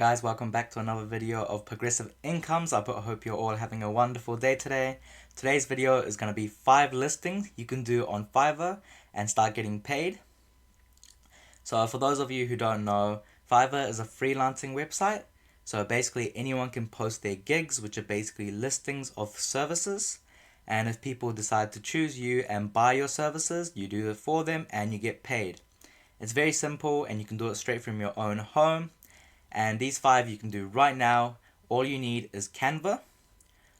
guys, welcome back to another video of Progressive Incomes. I hope you're all having a wonderful day today. Today's video is going to be 5 listings you can do on Fiverr and start getting paid. So for those of you who don't know, Fiverr is a freelancing website. So basically anyone can post their gigs, which are basically listings of services. And if people decide to choose you and buy your services, you do it for them and you get paid. It's very simple and you can do it straight from your own home. And these 5 you can do right now. All you need is Canva.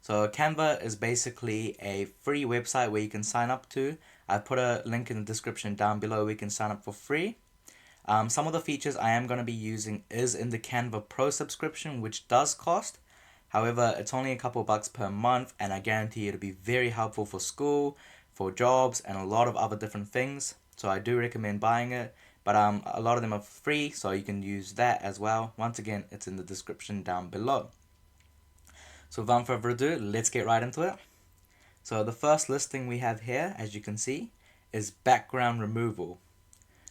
So Canva is basically a free website where you can sign up to. I put a link in the description down below where you can sign up for free. Some of the features I am going to be using is in the Canva Pro subscription, which does cost. However, it's only a couple bucks per month and I guarantee it'll be very helpful for school, for jobs, and a lot of other different things. So I do recommend buying it. But a lot of them are free, so you can use that as well. Once again, it's in the description down below. So without further ado, let's get right into it. So the first listing we have here, as you can see, is background removal.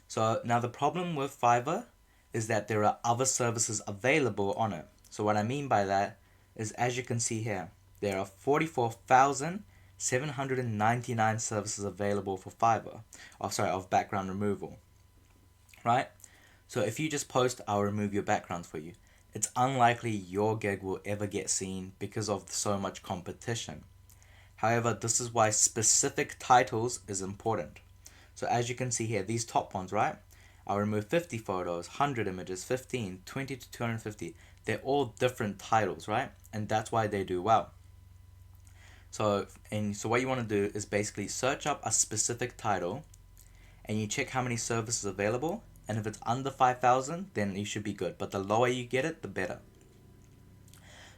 So now the problem with Fiverr is that there are other services available on it. So what I mean by that is, as you can see here, there are 44,799 services available for Fiverr. Of background removal. Right? So if you just post, I'll remove your background for you. It's unlikely your gig will ever get seen because of so much competition. However, this is why specific titles is important. So as you can see here, these top ones, right? I'll remove 50 photos, 100 images, 15, 20 to 250. They're all different titles, right? And that's why they do well. So what you want to do is basically search up a specific title and you check how many services available. And if it's under 5,000, then you should be good. But the lower you get it, the better.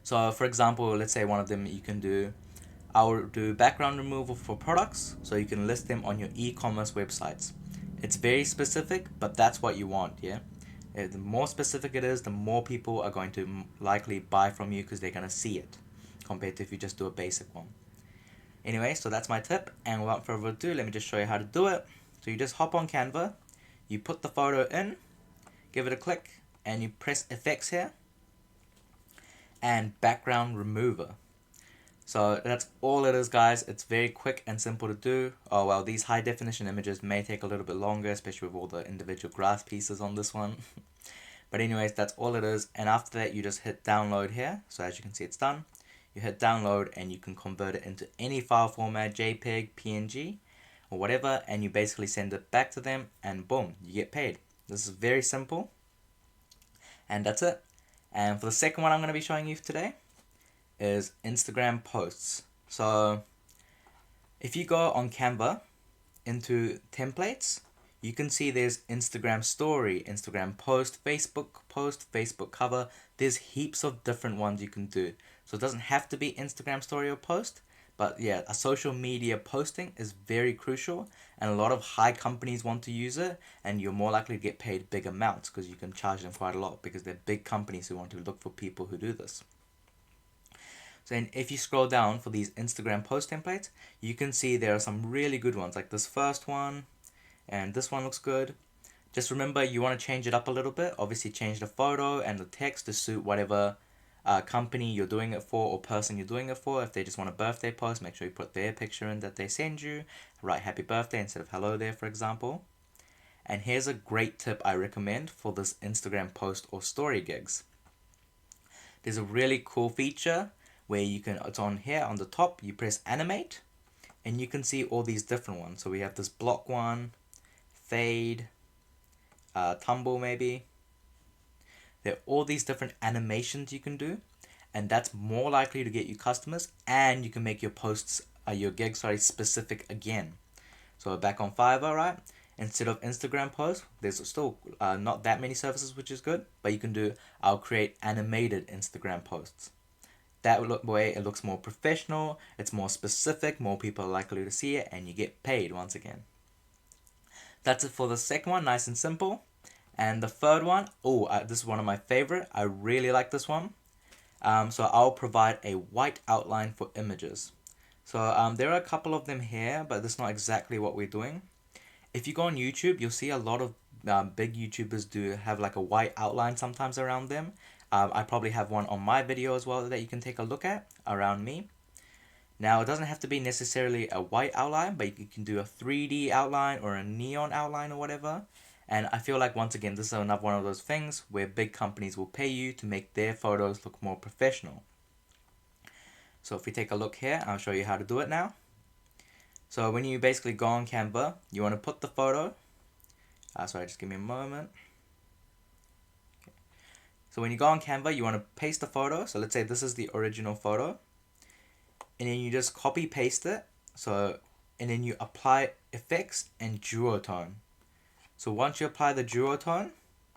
So for example, let's say one of them you can do, I'll do background removal for products, so you can list them on your e-commerce websites. It's very specific, but that's what you want, yeah? The more specific it is, the more people are going to likely buy from you because they're going to see it, compared to if you just do a basic one. Anyway, so that's my tip, and without further ado, let me just show you how to do it. So you just hop on Canva. You put the photo in, give it a click, and you press effects here, and background remover. So that's all it is, guys. It's very quick and simple to do. Oh well, these high definition images may take a little bit longer, especially with all the individual grass pieces on this one. But anyways, that's all it is. And after that, you just hit download here. So as you can see, it's done. You hit download and you can convert it into any file format, JPEG, PNG, or whatever, and you basically send it back to them and boom, you get paid. This is very simple, and that's it. And for the second one I'm going to be showing you today is Instagram posts. So if you go on Canva into templates, you can see there's Instagram story, Instagram post, Facebook cover. There's heaps of different ones you can do. So it doesn't have to be Instagram story or post. But yeah, a social media posting is very crucial, and a lot of high companies want to use it, and you're more likely to get paid big amounts because you can charge them quite a lot because they're big companies who want to look for people who do this. So then if you scroll down for these Instagram post templates, you can see there are some really good ones, like this first one, and this one looks good. Just remember, you want to change it up a little bit. Obviously change the photo and the text to suit whatever company you're doing it for or person you're doing it for. If they just want a birthday post, make sure you put their picture in that they send you. Write happy birthday instead of hello there, for example. And here's a great tip I recommend for this Instagram post or story gigs. There's a really cool feature where you can, it's on here on the top, you press animate and you can see all these different ones. So we have this block one, fade, tumble maybe. There are all these different animations you can do, and that's more likely to get you customers, and you can make your posts, your gigs, specific again. So back on Fiverr, right? Instead of Instagram posts, there's still not that many services, which is good, but you can do, I'll create animated Instagram posts. That way it looks more professional, it's more specific, more people are likely to see it, and you get paid once again. That's it for the second one, nice and simple. And the third one, this is one of my favorite. I really like this one. So I'll provide a white outline for images. So there are a couple of them here, but that's not exactly what we're doing. If you go on YouTube, you'll see a lot of big YouTubers do have like a white outline sometimes around them. I probably have one on my video as well that you can take a look at around me. Now, it doesn't have to be necessarily a white outline, but you can do a 3D outline or a neon outline or whatever. And I feel like, once again, this is another one of those things where big companies will pay you to make their photos look more professional. So if we take a look here, I'll show you how to do it now. So when you basically go on Canva, you want to put the photo. Sorry, just give me a moment. Okay. So when you go on Canva, you want to paste the photo. So let's say this is the original photo. And then you just copy paste it. And then you apply effects and duotone. So once you apply the duotone,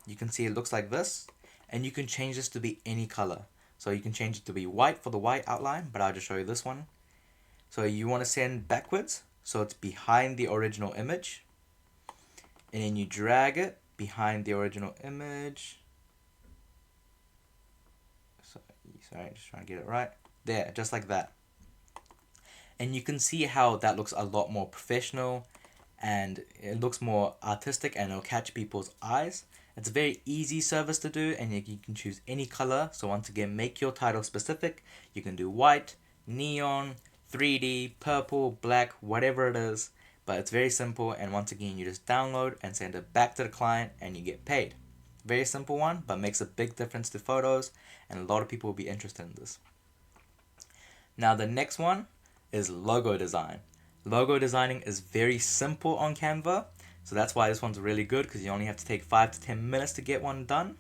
you can see it looks like this. And you can change this to be any color. So you can change it to be white for the white outline, but I'll just show you this one. So you want to send backwards, so it's behind the original image. And then you drag it behind the original image. Sorry, just trying to get it right. There, just like that. And you can see how that looks a lot more professional and it looks more artistic and it'll catch people's eyes. It's a very easy service to do and you can choose any color. So once again, make your title specific. You can do white, neon, 3D, purple, black, whatever it is. But it's very simple, and once again, you just download and send it back to the client and you get paid. Very simple one, but makes a big difference to photos, and a lot of people will be interested in this. Now the next one is logo design. Logo designing is very simple on Canva, so that's why this one's really good, because you only have to take 5 to 10 minutes to get one done.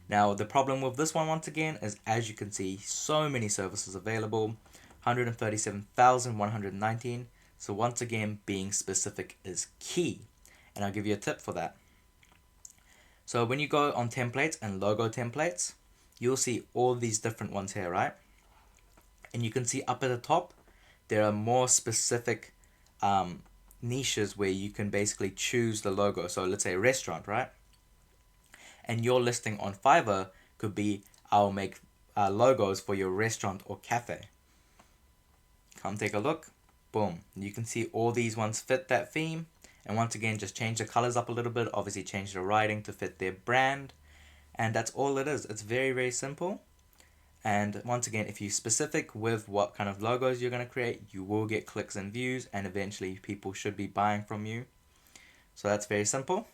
Now the problem with this one, once again, is as you can see, so many services available, 137,119. So once again, being specific is key, and I'll give you a tip for that. So when you go on templates and logo templates, you'll see all these different ones here, right? And you can see up at the top, there are more specific niches where you can basically choose the logo. So let's say a restaurant, right? And your listing on Fiverr could be, I'll make logos for your restaurant or cafe. Come take a look. Boom. You can see all these ones fit that theme. And once again, just change the colors up a little bit. Obviously, change the writing to fit their brand. And that's all it is. It's very, very simple. And once again, if you're specific with what kind of logos you're going to create, you will get clicks and views. And eventually, people should be buying from you. So that's very simple.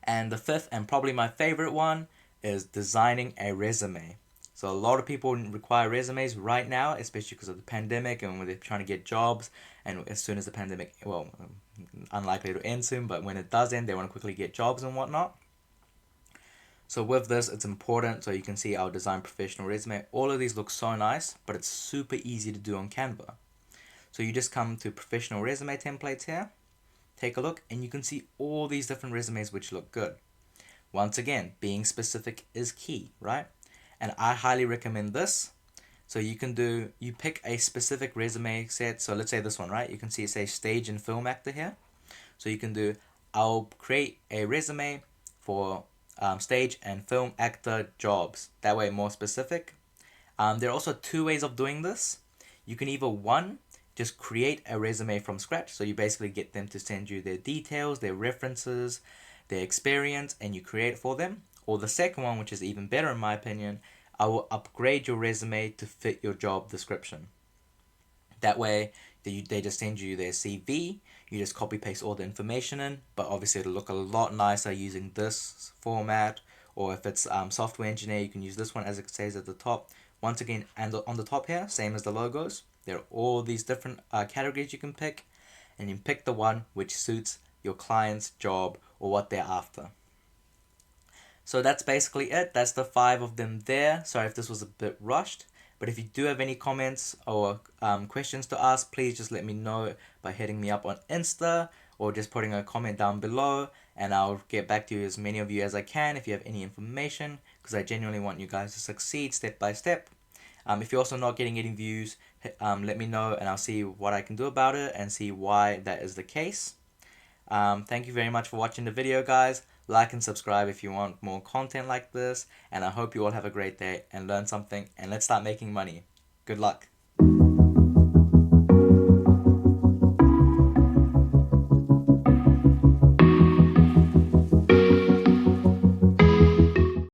And the fifth, and probably my favorite one, is designing a resume. So a lot of people require resumes right now, especially because of the pandemic and when they're trying to get jobs. And as soon as the pandemic, well, unlikely to end soon, but when it does end, they want to quickly get jobs and whatnot. So with this, it's important. So you can see our design professional resume. All of these look so nice, but it's super easy to do on Canva. So you just come to professional resume templates here, take a look, and you can see all these different resumes which look good. Once again, being specific is key, right? And I highly recommend this. So you pick a specific resume set. So let's say this one, right? You can see it says stage and film actor here. So you can do, I'll create a resume for stage and film actor jobs. That way more specific. There are also 2 ways of doing this. You can either, one, just create a resume from scratch. So you basically get them to send you their details, their references, their experience, and you create it for them. Or the second one, which is even better in my opinion, I will upgrade your resume to fit your job description. That way, they just send you their CV, you just copy paste all the information in, but obviously it'll look a lot nicer using this format, or if it's software engineer, you can use this one as it says at the top. Once again, and on the top here, same as the logos, there are all these different categories you can pick, and you pick the one which suits your client's job or what they're after. So that's basically it. That's the 5 of them there. Sorry if this was a bit rushed. But if you do have any comments or questions to ask, please just let me know by hitting me up on Insta or just putting a comment down below. And I'll get back to you, as many of you as I can, if you have any information. Because I genuinely want you guys to succeed step by step. If you're also not getting any views, let me know and I'll see what I can do about it and see why that is the case. Thank you very much for watching the video, guys. Like and subscribe if you want more content like this, and I hope you all have a great day and learn something, and let's start making money. Good luck.